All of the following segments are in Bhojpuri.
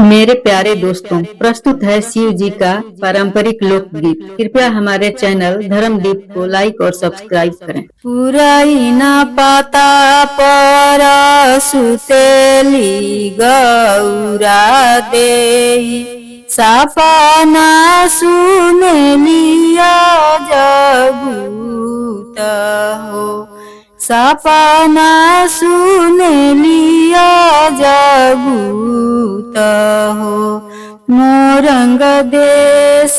मेरे प्यारे दोस्तों, प्रस्तुत है शिव जी का पारंपरिक लोकगीत। कृपया हमारे चैनल धर्मदीप को लाइक और सब्सक्राइब करें। पुराई न पाता पर सुतेली गौरा देई, सपना सुनलिया जगूत हो, सपना सुनलिया जगूत हो। मोरंग देश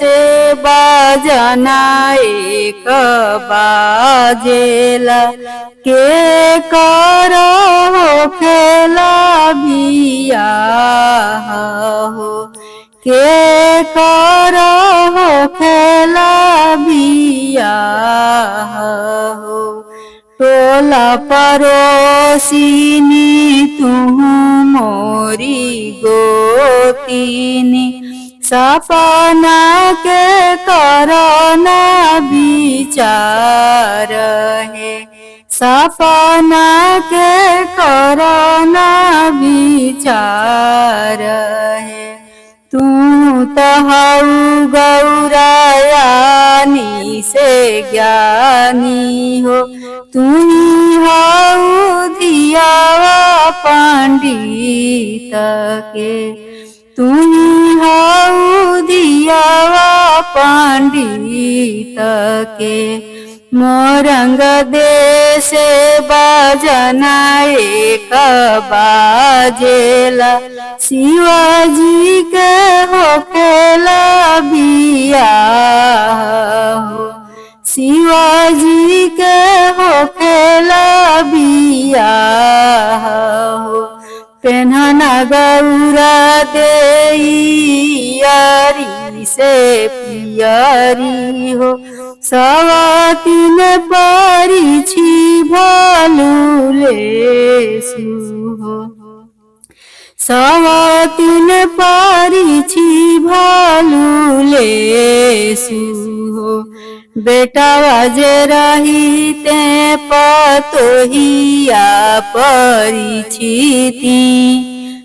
बाजना एक बाजेला, के करो खेला बियाह हो, के करो खेला बियाह हो। टोला परोसिनी तुहु मोरी गोतिनी, सपना के करना विचार है, सपना के करना विचार है। तू तो हऊ गौरायानी से ज्ञानी हो, तू हऊ दियावा पंडित के, तू हऊ दियावा पंडित के। मोरंग देश बाजना एक बाजेला, शिवाजी के होखेला बियाह हो, शिवाजी के होखेला बियाह हो। पेन्हना गौरा देइयारी से पियरी हो, सवातिन परिछि भालुलेसु हो, सवातिन परिछि भालुलेसु हो। बेटा बाजे रही ते पतोहिया परिछिती,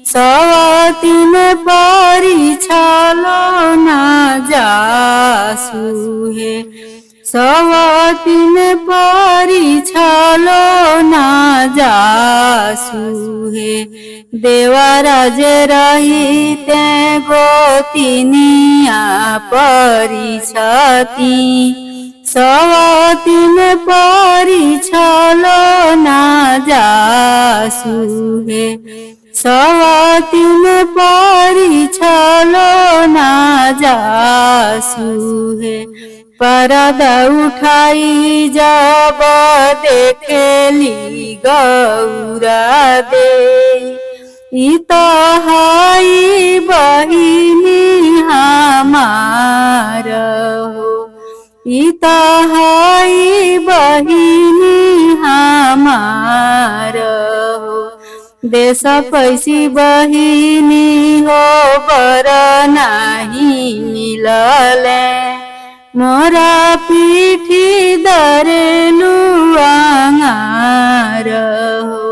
सवातिन परिछलो ना जासु है, सवातिन परिछलो ना जासु है। देवराज रही ते गोतिनिया परिछती, सवातिन परिछलो ना जासु है, सवातिन परिछलो ना जासु है। परदा उठाई जब देखेली गौरा दे, इतहाई बहिनी हमार हो, इतहाई बहिनी हमार हो। देश पैसी बहिनी हो बर नहीं मिलले, मोरा पीठी दरेलु आंगार हो,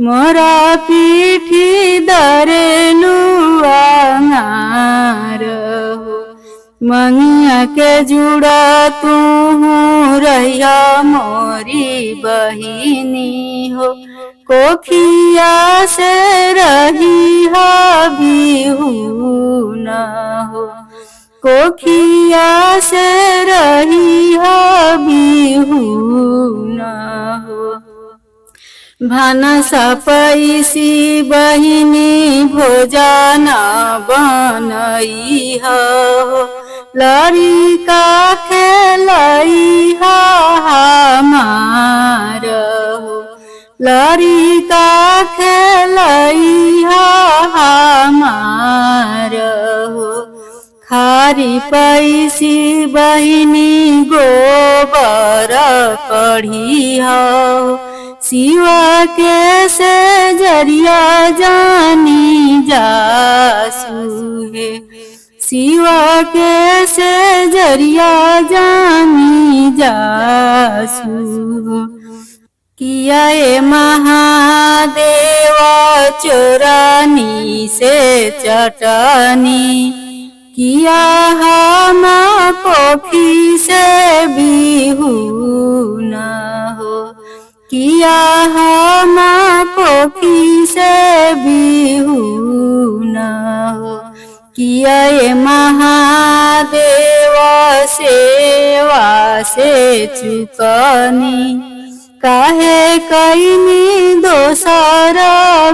मोरा पीठी दरेलु आंगार हो। मंगिया के जुड़ा तू रहिया मोरी बहिनी हो, कोखिया से रही बिहू न हो, कोखिया से रही बिहू न हो। भानसा पैसी बहिनी भोजन बनई हो, लड़िका खेलई हमार हो, लड़िका खेलई हमार हो। खारी पैसी बहिनी गोबर कढ़ी हो, शिवा के से जरिया जानी जासु है, शिवा के से जरिया जानी जासु। किया ए महादेव चोरानी से चटनी, किया हम पोखी से बिहू न हो, किया हम पोखी से बिहू न हो। किया ए महादेव सेवा से चुकनी, काहे कैनी दोसर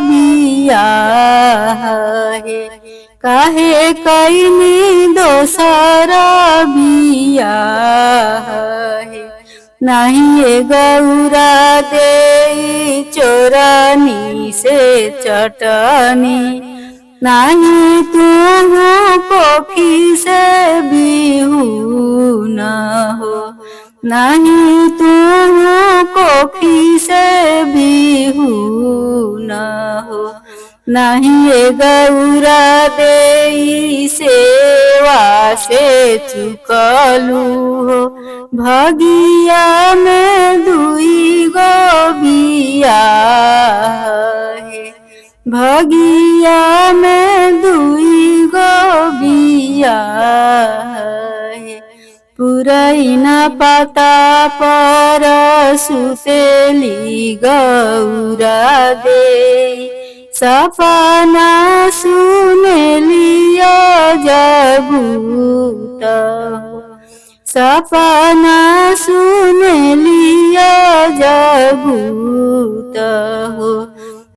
बियाह हे, काहे कैनी दोसर बियाह हे। नहीं ए गौरा दे चोरनी से चटनी, नहीं तू पोखी से बिहू न हो, नहीं तू कोखी से बिहू न हो। नहीं ए गौरा देई सेवा से चुकलू हो, भगिया में दुई गो बियाह हे, भगिया में दुई गो बियाह हे। पुरई न पता पर सुतेली गौरा दे, सपना सुनेलियो जगूत हो, सपना सुनेलियो जगूत हो।